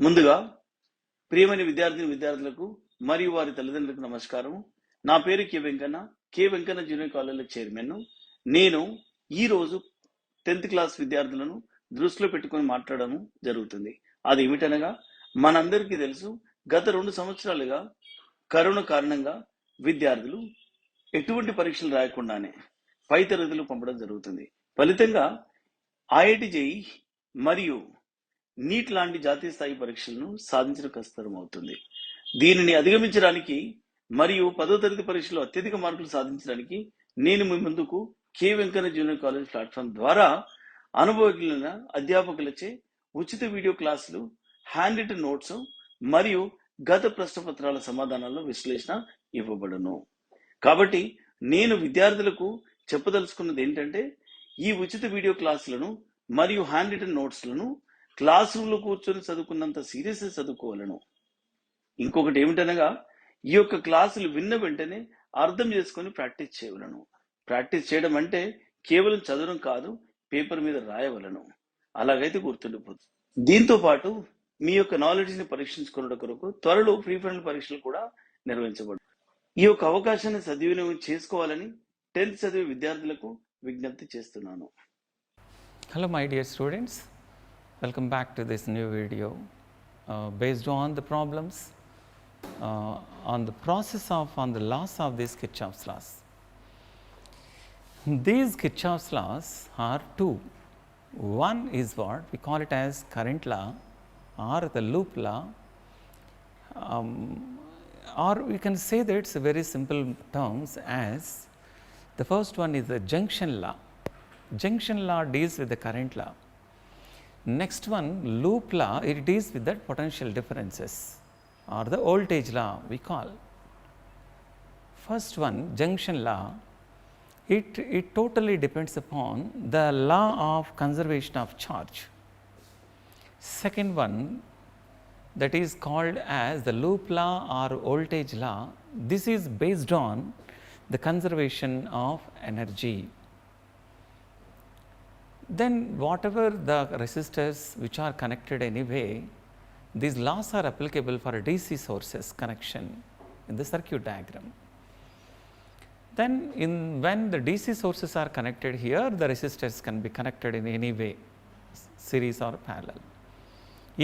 ముందుగా ప్రియమైన విద్యార్థులకు మరియు వారి తల్లిదండ్రులకు నమస్కారం. నా పేరు కె వెంకన్న జూనియర్ కాలేజీలో చైర్మన్. నేను ఈ రోజు 10th క్లాస్ విద్యార్థులను దృష్టిలో పెట్టుకొని మాట్లాడడం జరుగుతుంది. అది ఏమిటనగా, మనందరికీ తెలుసు, గత 2 సంవత్సరాలుగా కరోనా కారణంగా విద్యార్థులు ఎటువంటి పరీక్షలు రాయకుండానే పై తరగతులు పంపడం జరుగుతుంది. ఫలితంగా ఐఐటి జేఈ మరియు నీట్ లాంటి జాతీయ స్థాయి పరీక్షలను సాధించడం కష్టతరం అవుతుంది. దీనిని అధిగమించడానికి మరియు 10వ తరగతి పరీక్షలో అత్యధిక మార్కులు సాధించడానికి నేను మీ ముందుకు K Venkanna junior college platform ద్వారా అనుభవజ్ఞులైన అధ్యాపకులచే ఉచిత వీడియో క్లాసులు, హ్యాండ్ రిటన్ నోట్స్ మరియు గత ప్రశ్నపత్రాల సమాధానాల విశ్లేషణ ఇవ్వబడును. కాబట్టి నేను విద్యార్థులకు చెప్పదలుచుకున్నది ఏంటంటే, ఈ ఉచిత వీడియో క్లాసులను మరియు హ్యాండ్ రిటన్ నోట్స్లను క్లాస్ రూమ్లో కూర్చొని చదువుకున్నంత సీరియస్గా చదువుకోవాలను. ఇంకొకటి ఏమిటనగా, ఈ యొక్క క్లాసులు విన్న వెంటనే అర్థం చేసుకొని ప్రాక్టీస్ చేయవలను. ప్రాక్టీస్ చేయడం అంటే కేవలం చదవడం కాదు, పేపర్ మీద రాయవలను. అలాగైతే గుర్తుండిపోతుంది. దీంతో పాటు మీ యొక్క నాలెడ్జ్ని పరీక్షించుకునే కొరకు త్వరలో ప్రీ ఫైనల్ పరీక్షలు కూడా నిర్వహించబడు. ఈ యొక్క అవకాశాన్ని సద్వినియోగం చేసుకోవాలని 10th చదివే విద్యార్థులకు విజ్ఞప్తి చేస్తున్నాను. Hello my dear students, welcome back to this new video based on the problems on the process on the laws of these Kirchhoff's laws. These Kirchhoff's laws are two. One is what we call it as current law or the loop law, or we can say that it's a very simple terms as the first one is the junction law. Junction law deals with the current law. Next one, loop law, it deals with the potential differences or the voltage law we call. First one, junction law, it totally depends upon the law of conservation of charge. Second one, that is called as the loop law or voltage law, this is based on the conservation of energy. Then whatever the resistors which are connected anyway, these laws are applicable for a DC sources connection in the circuit diagram. Then when the DC sources are connected here, the resistors can be connected in any way, series or parallel.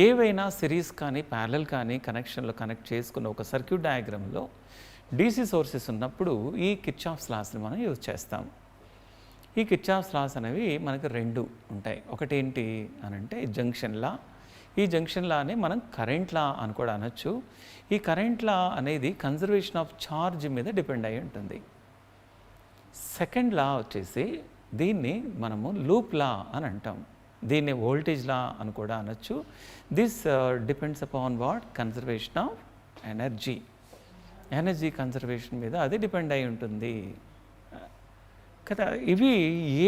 ఏవైనా series కానీ parallel కానీ కనెక్షన్లో connect చేసుకున్న ఒక circuit డయాగ్రామ్లో DC sources ఉన్నప్పుడు ఈ Kirchhoff's లాస్ని మనం use చేస్తాం. ఈ కిర్చాఫ్స్ లాస్ అనేవి మనకు రెండు ఉంటాయి. ఒకటి ఏంటి అని అంటే జంక్షన్ లా. ఈ జంక్షన్ లాని మనం కరెంట్ లా అని కూడా అనొచ్చు. ఈ కరెంట్ లా అనేది కన్జర్వేషన్ ఆఫ్ ఛార్జ్ మీద డిపెండ్ అయి ఉంటుంది. సెకండ్ లా వచ్చేసి దీన్ని మనము లూప్ లా అని అంటాం. దీన్ని వోల్టేజ్ లా అని కూడా అనొచ్చు. This depends upon what conservation of energy. Energy conservation మీద అది డిపెండ్ అయి ఉంటుంది కదా. ఇవి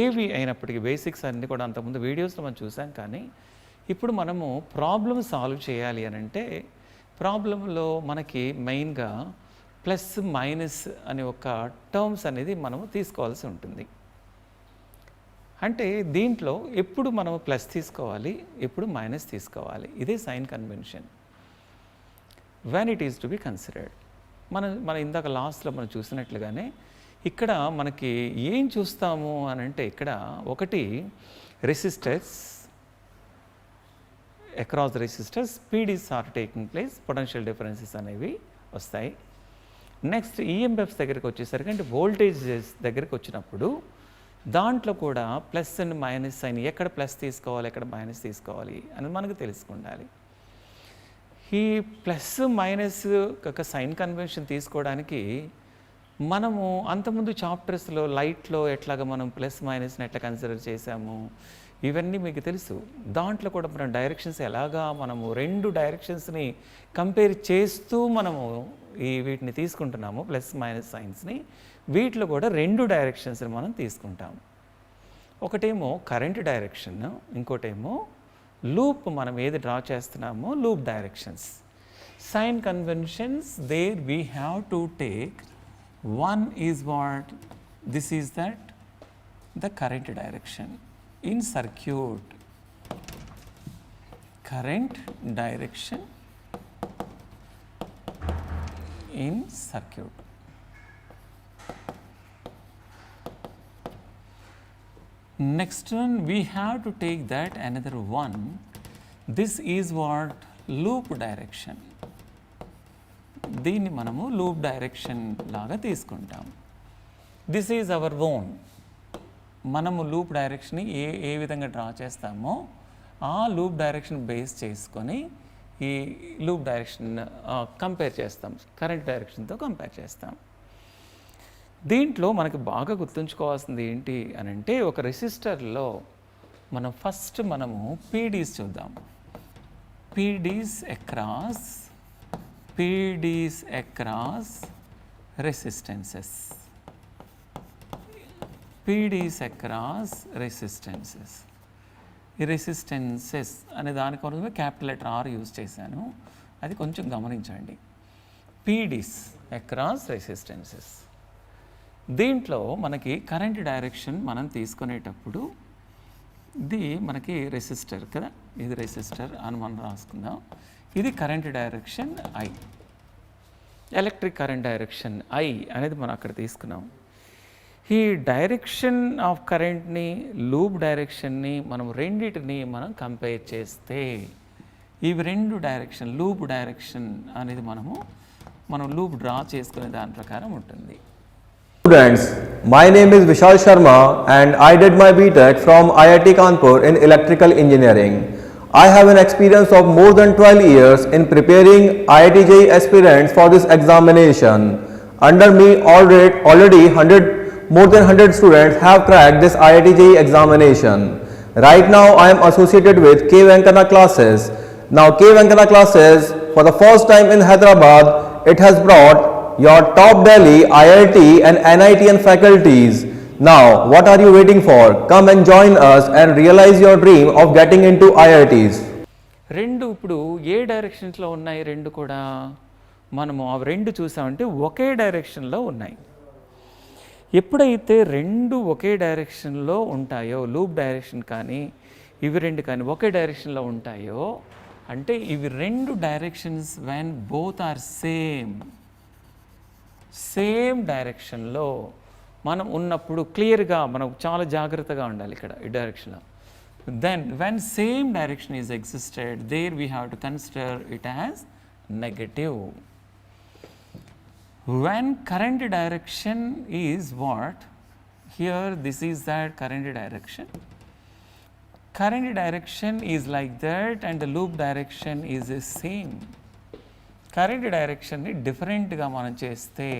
ఏవి అయినప్పటికీ బేసిక్స్ అన్నీ కూడా అంతకుముందు వీడియోస్లో మనం చూసాం. కానీ ఇప్పుడు మనము ప్రాబ్లమ్ సాల్వ్ చేయాలి అని అంటే ప్రాబ్లంలో మనకి మెయిన్గా ప్లస్ మైనస్ అనే ఒక టర్మ్స్ అనేది మనము తీసుకోవాల్సి ఉంటుంది. అంటే దీంట్లో ఎప్పుడు మనము ప్లస్ తీసుకోవాలి, ఎప్పుడు మైనస్ తీసుకోవాలి, ఇదే sign convention when it is to be considered. మన ఇందాక లాస్ట్లో మనం చూసినట్లుగానే ఇక్కడ మనకి ఏం చూస్తాము అని అంటే, ఇక్కడ ఒకటి resistors, across resistors PDs are taking place, potential differences అనేవి వస్తాయి. నెక్స్ట్ ఈఎంఎఫ్స్ దగ్గరికి వచ్చేసరికి అంటే వోల్టేజెస్ దగ్గరికి వచ్చినప్పుడు దాంట్లో కూడా ప్లస్ అండ్ మైనస్ సైన్, ఎక్కడ ప్లస్ తీసుకోవాలి ఎక్కడ మైనస్ తీసుకోవాలి అని మనకు తెలుసుకుండాలి. ఈ ప్లస్ మైనస్ ఒక సైన్ కన్వెన్షన్ తీసుకోవడానికి మనము అంతకుముందు చాప్టర్స్లో లైట్లో ఎట్లాగా మనం ప్లస్ మైనస్ని ఎట్లా కన్సిడర్ చేసాము ఇవన్నీ మీకు తెలుసు. దాంట్లో కూడా మనం డైరెక్షన్స్ ఎలాగా మనము రెండు డైరెక్షన్స్ని కంపేర్ చేస్తూ మనము వీటిని తీసుకుంటున్నాము ప్లస్ మైనస్ సైన్స్ని. వీటిలో కూడా రెండు డైరెక్షన్స్ని మనం తీసుకుంటాము. ఒకటేమో కరెంట్ డైరెక్షన్, ఇంకోటేమో లూప్. మనం ఏది డ్రా చేస్తున్నామో loop directions. Sign conventions there we have to take one is what, this is that the current direction in circuit. current direction in circuit. Next one, we have to take that another one. This is what loop direction. దీన్ని మనము loop direction లాగా తీసుకుంటాం. This is our own. మనము loop డైరెక్షన్ని ఏ విధంగా draw చేస్తామో ఆ loop direction base చేసుకొని ఈ లూప్ డైరెక్షన్ కంపేర్ చేస్తాం, కరెంట్ డైరెక్షన్తో కంపేర్ చేస్తాం. దీంట్లో మనకి బాగా గుర్తుంచుకోవాల్సింది ఏంటి అని అంటే, ఒక రెసిస్టర్లో మనము పీడీస్ చూద్దాం. PDs across resistances. PDs across resistances. ఈ రెసిస్టెన్సెస్ అనే దానికోసమే క్యాపిటల్ లెటర్ ఆర్ యూజ్ చేశాను, అది కొంచెం గమనించండి. PDs across resistances. దీంట్లో మనకి కరెంట్ డైరెక్షన్ మనం తీసుకునేటప్పుడు ఇది మనకి రెసిస్టర్ కదా, ఇది రెసిస్టర్ అని మనం రాసుకుందాం. ఇది current direction I, electric current direction I అనేది మనం అక్కడ తీసుకున్నాం. ఈ డైరెక్షన్ ఆఫ్ కరెంట్ని, లూప్ డైరెక్షన్ని మనం రెండింటిని మనం కంపేర్ చేస్తే ఇవి రెండు డైరెక్షన్, లూప్ డైరెక్షన్ అనేది మనం లూప్ డ్రా చేసుకునే దాని ప్రకారం ఉంటుంది. Students, my name is Vishal Sharma and I did my BTech from IIT Kanpur in Electrical Engineering. I have an experience of more than 12 years in preparing IIT JEE aspirants for this examination. Under me already more than 100 students have cracked this IIT JEE examination. Right now I am associated with K. Venkana classes. Now K. Venkana classes, for the first time in Hyderabad, it has brought your top Delhi, IIT and NITN faculties. Now, what are you waiting for? Come and join us and realize your dream of getting into IITs. రెండు ఇప్పుడు ఏ డైరెక్షన్స్లో ఉన్నాయి, రెండు కూడా మనము ఆ రెండు చూసామంటే ఒకే డైరెక్షన్లో ఉన్నాయి. ఎప్పుడైతే రెండు ఒకే డైరెక్షన్లో ఉంటాయో, లూప్ డైరెక్షన్ కానీ ఇవి రెండు కానీ ఒకే డైరెక్షన్లో ఉంటాయో అంటే ఇవి రెండు directions when both are same డైరెక్షన్లో మనం ఉన్నప్పుడు క్లియర్గా మనం చాలా జాగ్రత్తగా ఉండాలి ఇక్కడ ఈ డైరెక్షన్లో. Then when same direction is existed, there we have to consider it as negative. When current direction is what? Here this is that current direction. Current direction is like that and the loop direction is the same. Current direction ni different ga manam cheste,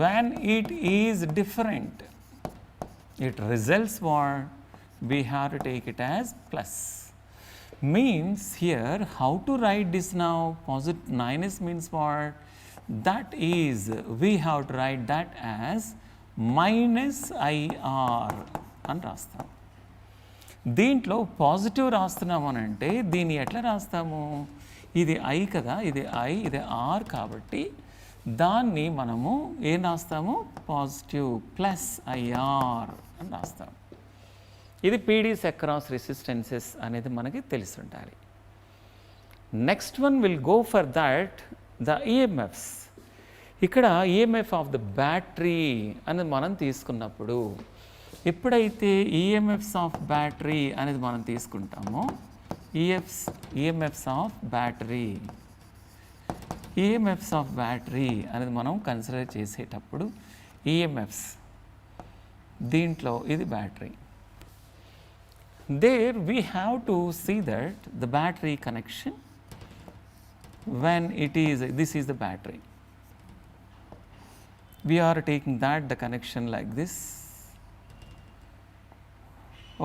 when it is different, it results what? We have to take it as plus. Means here how to write this now? Positive minus means what? That is, we have to write that as minus IR అని రాస్తాం. దీంట్లో positive రాస్తున్నాము అని అంటే దీన్ని ఎట్లా రాస్తాము? ఇది I కదా, ఇది I, ఇది R కాబట్టి దాన్ని మనము ఏం రాస్తాము? పాజిటివ్ ప్లస్ IR అని రాస్తాం. ఇది పీడీస్ అక్రాస్ రెసిస్టెన్సెస్ అనేది మనకి తెలిసి ఉండాలి. Next one will go for that the EMFs. ఇక్కడ ఈఎంఎఫ్ ఆఫ్ ద బ్యాటరీ అనేది మనం తీసుకున్నప్పుడు, ఎప్పుడైతే ఈఎంఎఫ్స్ ఆఫ్ బ్యాటరీ అనేది మనం తీసుకుంటామో, ఈఎంఎఫ్స్ ఆఫ్ బ్యాటరీ అనేది మనం కన్సిడర్ చేసేటప్పుడు ఈఎంఎఫ్స్ దీంట్లో ఇది battery. There we have to see that the battery connection, when it is, this is the battery, we are taking that the connection like this.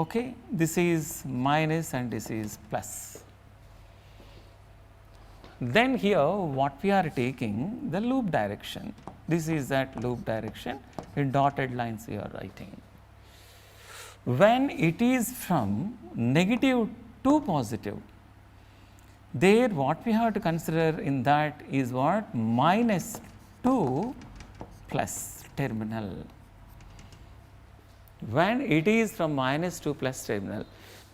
Okay, this is minus and this is plus. Then here what we are taking, the loop direction, this is that loop direction, in dotted lines we are writing. When it is from negative to positive, there what we have to consider in that is what? Minus to plus terminal. When it is from minus to plus terminal,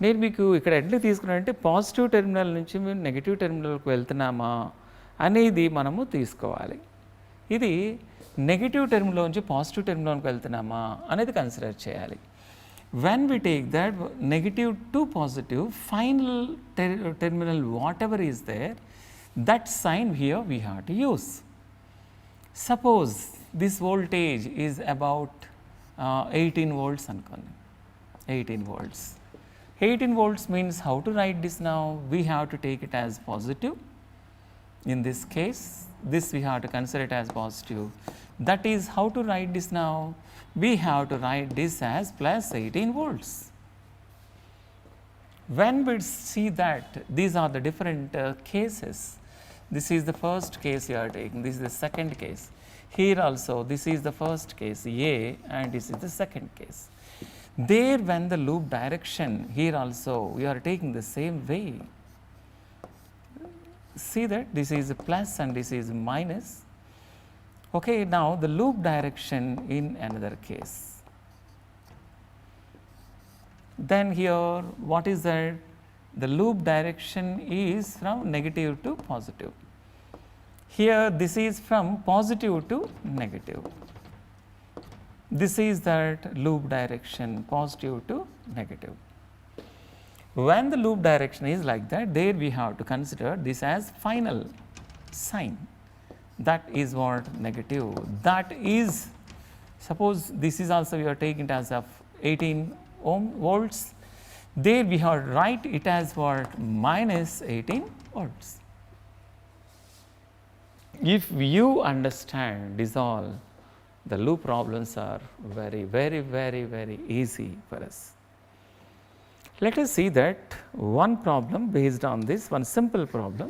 నేను మీకు ఇక్కడ ఎట్లా తీసుకున్నానంటే positive terminal నుంచి మేము negative టెర్మినల్కి వెళ్తున్నామా అనేది మనము తీసుకోవాలి. ఇది నెగిటివ్ టెర్మినల్ నుంచి పాజిటివ్ టెర్మినల్కి వెళ్తున్నామా అనేది కన్సిడర్ చేయాలి. When we take that negative to positive, final terminal whatever is there, that sign here we have to use. Suppose this voltage is about 18 volts అనుకోండి, 18 volts. 18 volts means how to write this now? We have to take it as positive. In this case, this we have to consider it as positive. That is how to write this now? We have to write this as plus 18 volts. When we see that these are the different cases, this is the first case you are taking, this is the second case. Here also this is the first case A and this is the second case. There when the loop direction, here also we are taking the same way. See that this is plus and this is minus. Okay, now the loop direction in another case. Then here what is that? The loop direction is from negative to positive. Here this is from positive to negative. This is that loop direction positive to negative. When the loop direction is like that, there we have to consider this as final sign. That is what negative. That is, suppose this is also we are taking it as of 18 volts. There we have to write it as what? Minus 18 volts. If you understand this all, the loop problems are very easy for us. Let us see that one problem based on this, one simple problem.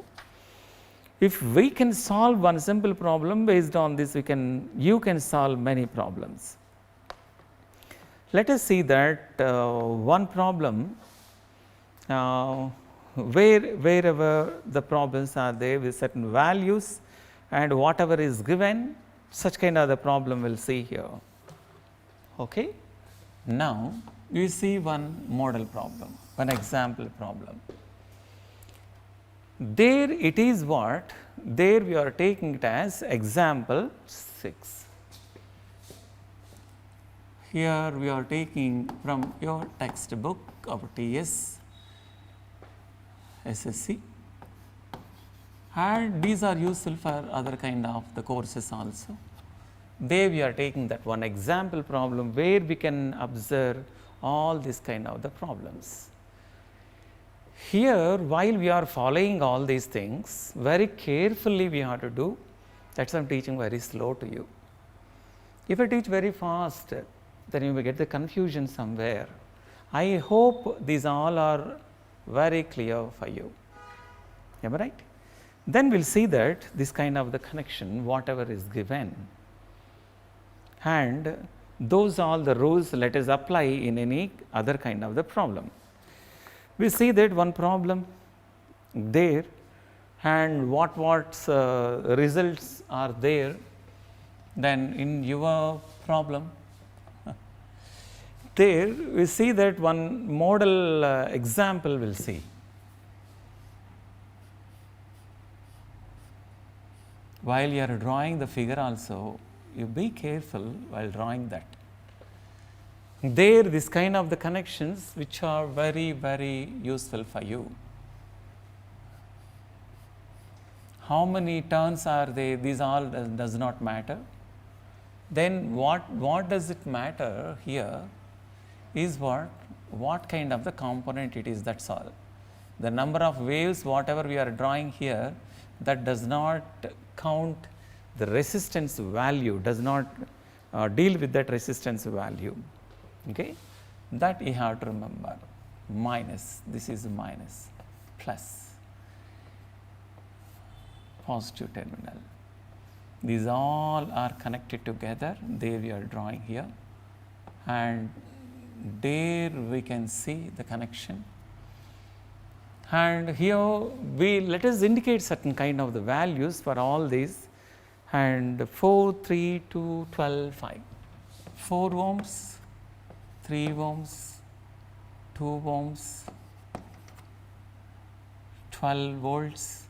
If we can solve one simple problem based on this, you can solve many problems. Let us see that one problem wherever the problems are there with certain values and whatever is given, such kind of the problem we'll see here. Okay. Now we see one model problem, one example problem. There it is what? There we are taking it as example 6. Here we are taking from your textbook of TS SSC, and these are useful for other kind of the courses also. There we are taking that one example problem where we can observe all this kind of the problems. Here while we are following all these things very carefully we have to do. That's why I am teaching very slow to you. If I teach very fast, then you may get the confusion somewhere. I hope these all are very clear for you. Am I right? Then we will see that this kind of the connection whatever is given, and those all the rules let us apply in any other kind of the problem. We see that one problem there, and what results are there then in your problem. There we see that one model example we will see. While you are drawing the figure also, you be careful while drawing that. There this kind of the connections which are very useful for you. How many turns are there? These all does not matter. Then what does it matter here is what kind of the component it is, that's all. The number of waves whatever we are drawing here, that does not count the resistance value, does not deal with that resistance value. Okay, that you have to remember. Minus, this is minus, plus, positive terminal. These all are connected together. There we are drawing here, and there we can see the connection. And here let us indicate certain kind of the values for all these, and 4, 3, 2, 12, 5. 4 ohms, 3 ohms, 2 ohms, 12 volts,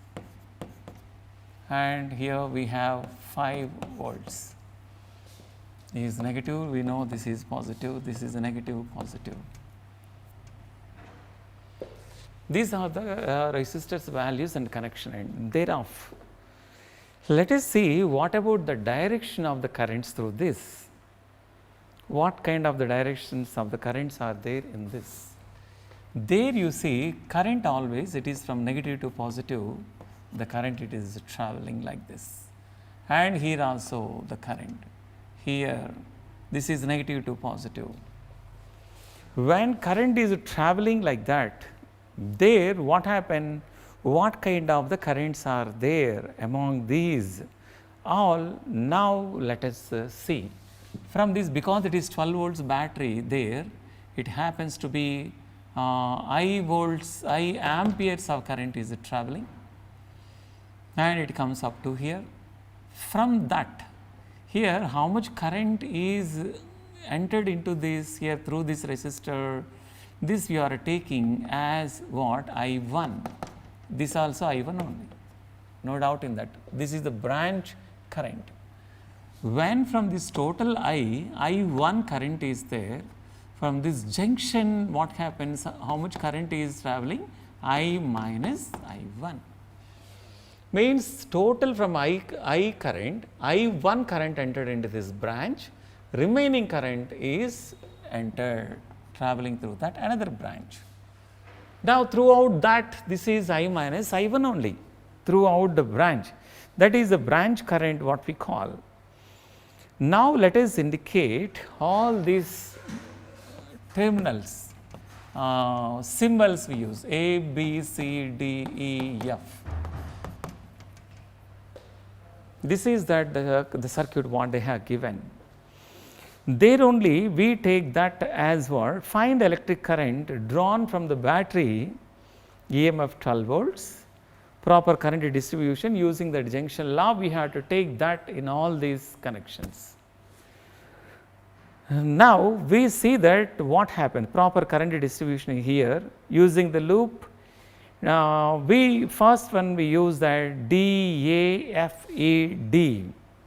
and here we have 5 volts. This is negative, we know this is positive, this is a negative, positive. These are the resistors values and connection end thereof. Let us see what about the direction of the currents through this. What kind of the directions of the currents are there in this? There you see current always it is from negative to positive, the current it is traveling like this, and here also the current, here this is negative to positive. When current is traveling like that, there what happen, what kind of the currents are there among these all. Now let us see from this, because it is 12 volts battery there, it happens to be I volts, I amperes of current is traveling, and it comes up to here. From that, here how much current is entered into this here through this resistor, this we are taking as what, I1. This also I1 only, no doubt in that. This is the branch current. When from this total I1 current is there, from this junction what happens, how much current is traveling, I minus I1. Means total from I current, I1 current entered into this branch, remaining current is entered traveling through that another branch. Now throughout that, this is I minus I1 only throughout the branch, that is the branch current what we call. Now let us indicate all these terminals, symbols we use, A, B, C, D, E, F. This is that the circuit what they have given. There only we take that as what, find electric current drawn from the battery, EMF 12 volts, proper current distribution using the junction law, we have to take that in all these connections. Now we see that what happened, proper current distribution here using the loop. We first when we use that D, A, F, E, D.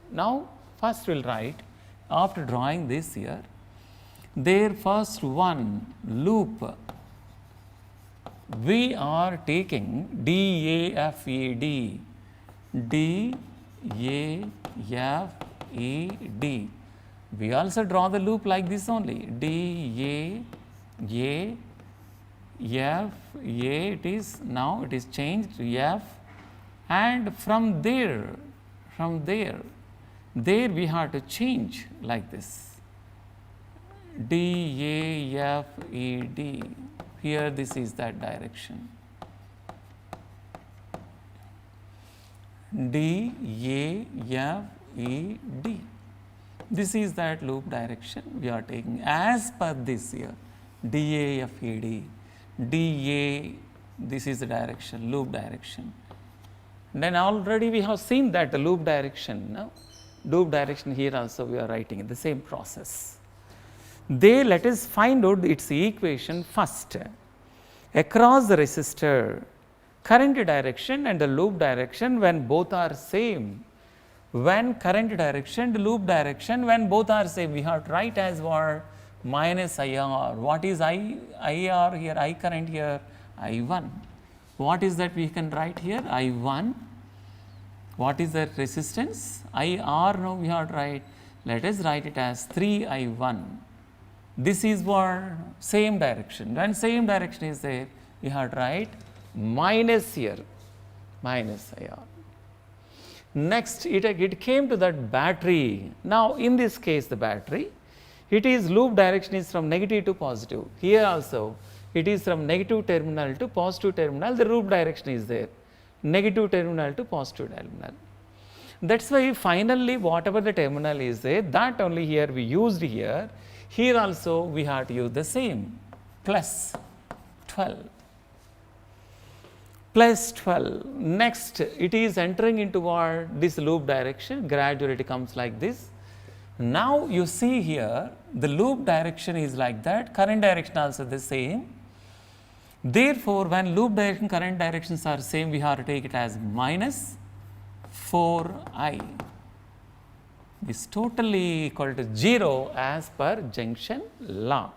Now first we will write, after drawing this here, their first one loop we are taking D, A, F, E, D, D, A, F, E, D. We also draw the loop like this only, D, A, F, A, it is now it is changed to F, and from there we have to change like this, D, A, F, E, D. Here this is that direction, D, A, F, E, D. This is that loop direction we are taking as per this here, D, A, F, E, D. D, A, this is the direction, loop direction. Then already we have seen that the loop direction, no? Loop direction here also we are writing in the same process. They let us find out its equation first. Across the resistor, current direction and the loop direction when both are same. When current direction, the loop direction, when both are same, we have to write as what, minus IR. What is IR here, I current here, I1. What is that we can write here, I1. What is that resistance, IR now we have to write, let us write it as 3I1. This is what, same direction. When same direction is there, we have to write minus here, minus IR. Next, it came to that battery. Now, in this case, the battery, it is loop direction is from negative to positive. Here also, it is from negative terminal to positive terminal, the loop direction is there, negative terminal to positive terminal. That is why finally, whatever the terminal is there, that only here we used here. Here also, we have to use the same, plus 12. Plus 12. Next, it is entering into what, this loop direction, gradually it comes like this. Now you see here, the loop direction is like that, current direction also the same. Therefore, when loop direction, current directions are same, we have to take it as minus 4I is totally equal to 0 as per junction law.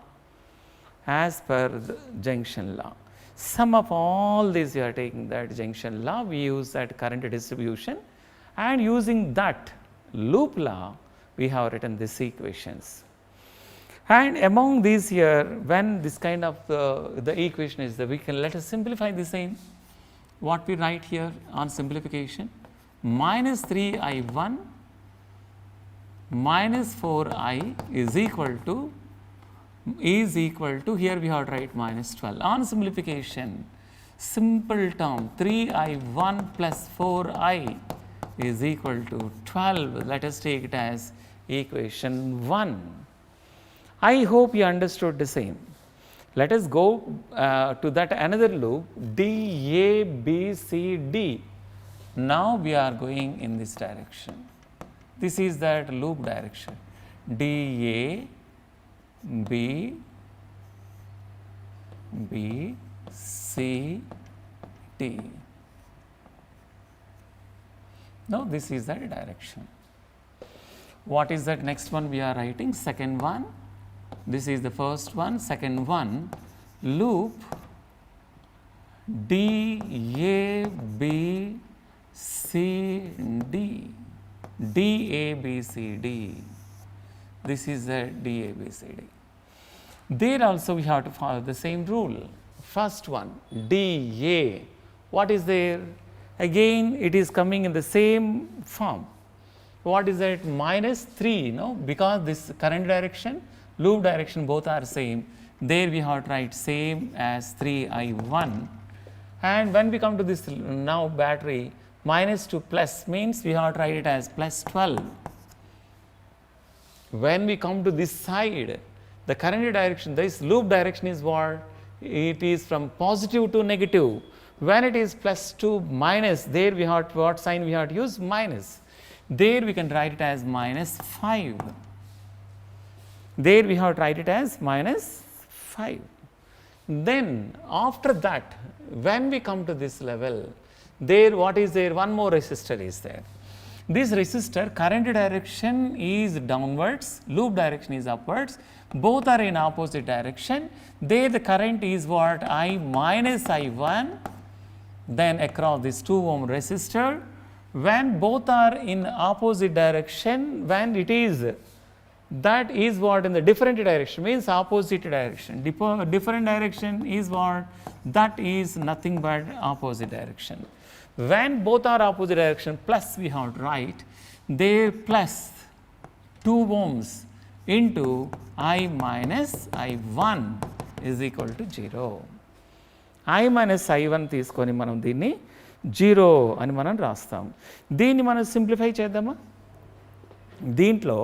As per the junction law. Sum of all these, you are taking that junction law, we use that current distribution, and using that loop law, we have written these equations. And among these here, when this kind of the equation is there, we can let us simplify the same. What we write here on simplification, minus 3I1 minus 4I is equal to here we have to write minus 12. On simplification, simple term 3I1 plus 4I is equal to 12. Let us take it as equation 1. I hope you understood the same. Let us go to that another loop, D, A, B, C, D. Now we are going in this direction. This is that loop direction, D, A, B, B, C, D. Now this is the direction. What is that next one we are writing? Second one. This is the first one. Second one, loop D, A, B, C, D. D, A, B, C, D. This is the D, A, B, C, D. There also we have to follow the same rule. First one, D, A. What is there? Again, it is coming in the same form. What is that? Minus 3, no? Because this current direction, loop direction both are same. There we have to write same as 3I1. And when we come to this now battery, minus to plus means we have to write it as plus 12. When we come to this side, the current direction, this loop direction is what? It is from positive to negative. When it is plus to minus, there we have to, what sign we have to use? Minus. There we can write it as minus 5. There we have to write it as minus 5. Then after that, when we come to this level, there what is there? One more resistor is there. This resistor current direction is downwards, loop direction is upwards, both are in opposite direction. There the current is what? I minus I1, then across this 2 ohm resistor. When both are in opposite direction, when it is, that is what? In the different direction, means opposite direction. Different direction is what? That is nothing but opposite direction. When both are opposite direction, plus we have to write, there plus 2 ohms into I minus I1 is equal to 0. I minus I1 తీసుకొని మనం దీన్ని 0 అని మనం రాస్తాం. దీన్ని మనం simplify చేద్దామా? దీంట్లో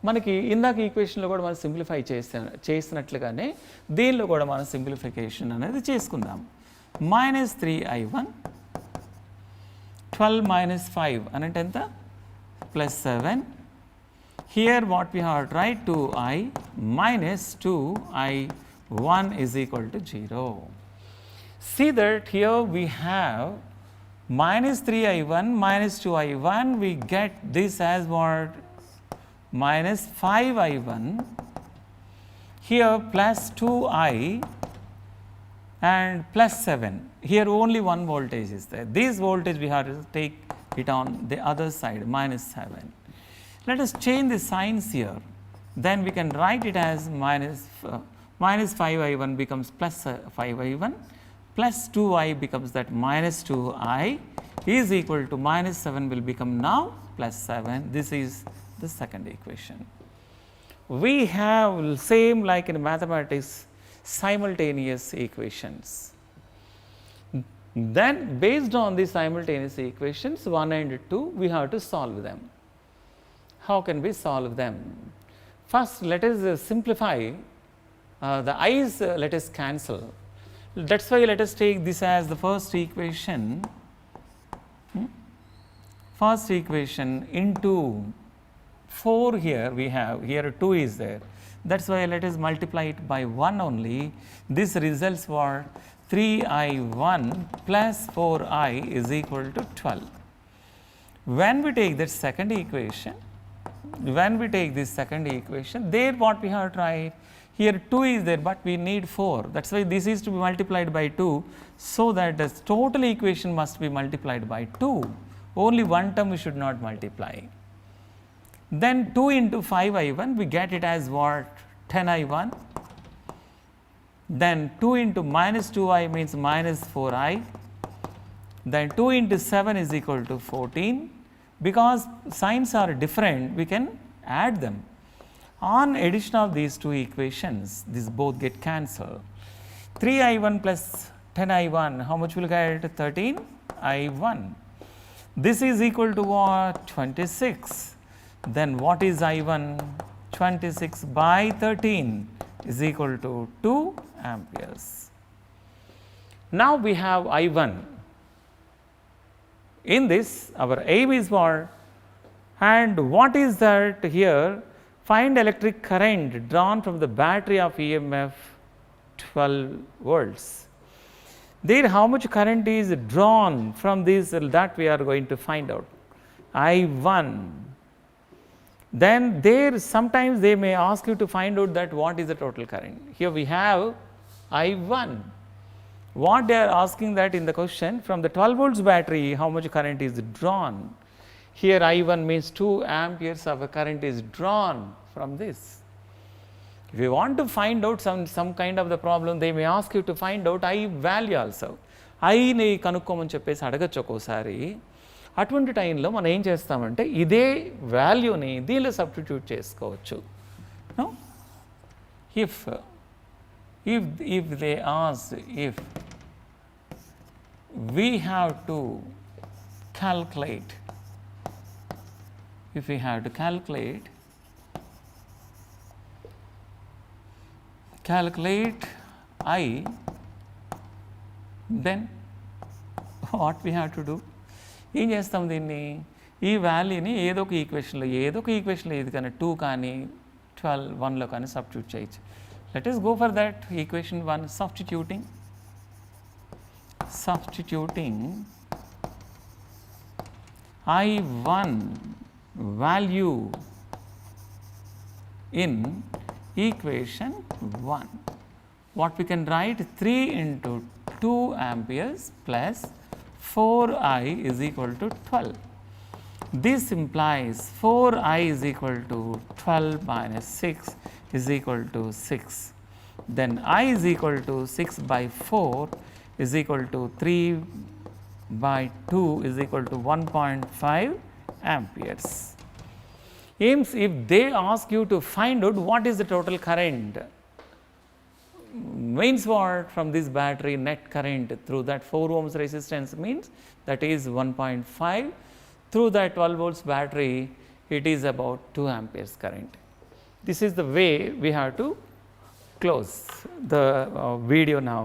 మనకి ఇందాక ఈక్వేషన్లో కూడా మనం సింప్లిఫై చేసినట్లుగానే దీనిలో కూడా మనం సింప్లిఫికేషన్ అనేది చేసుకుందాం. మైనస్ 3I1 12 minus 5 అనంటే ఎంత? Plus 7. Here what we have to write 2I minus 2I1 is equal to 0. See that here we have minus 3I1 minus 2I1, we get this as what? Minus 5I1. Here plus 2I and plus 7. Here only one voltage is there. This voltage we have to take it on the other side, minus 7. Let us change the signs here. Then we can write it as minus 5I1 becomes plus 5I1, plus 2I becomes that minus 2I is equal to minus 7 will become now plus 7. This is the second equation. We have same like in mathematics, simultaneous equations. Then based on the simultaneous equations 1 and 2, we have to solve them. How can we solve them? First let us simplify, the i's let us cancel. That's why let us take this as the first equation. First equation into 4 here we have, here 2 is there. That's why let us multiply it by 1 only. This results what? 3I1 plus 4I is equal to 12. When we take that second equation, there what we have tried, here 2 is there, but we need 4. That is why this is to be multiplied by 2, so that the total equation must be multiplied by 2. Only one term we should not multiply. Then 2 into 5I1, we get it as what? 10I1. Then 2 into minus 2I means minus 4I. Then 2 into 7 is equal to 14. Because signs are different, we can add them. On addition of these two equations, these both get cancelled. 3I1 plus 10I1, how much will get? 13I1. This is equal to what? 26. Then what is I1? 26 by 13 is equal to 2 amperes. Now we have I1. In this, our aim is what? And what is that here? Find electric current drawn from the battery of EMF 12 volts. There, how much current is drawn from this, that we are going to find out. I1. Then there, sometimes they may ask you to find out that what is the total current. Here we have I1. What they are asking that in the question, from the 12 volts battery, how much current is drawn. Here I1 means 2 amperes of a current is drawn from this. If you want to find out some kind of the problem, they may ask you to find out I value also. I ని కనుక్కోమని చెప్పేసి అడగచ్చు ఒక్కోసారి. అటువంటి టైంలో మనం ఏం చేస్తామంటే ఇదే వాల్యూని దీనిలో సబ్స్టిట్యూట్ చేసుకోవచ్చు. No? If they ask, if we have to calculate, calculate I, then what we have to do? ఏం చేస్తాం దీన్ని, ఈ వాల్యూని ఏదో ఒక ఈక్వేషన్లో ఇది కానీ 2 కానీ 12 1లో కానీ సబ్స్టిట్యూట్ చేయొచ్చు. Let us go for that equation 1, substituting I1 value in equation 1. What we can write? 3 into 2 amperes plus 4I is equal to 12. This implies 4I is equal to 12 minus 6 is equal to 6. Then I is equal to 6 by 4 is equal to 3 by 2 is equal to 1.5 amperes. Aims, if they ask you to find out what is the total current, means what? From this battery net current through that 4 ohms resistance means that is 1.5. Through that 12 volts battery, it is about 2 amperes current. This is the way we have to close the video now,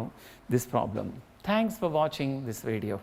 this problem. Thanks for watching this video.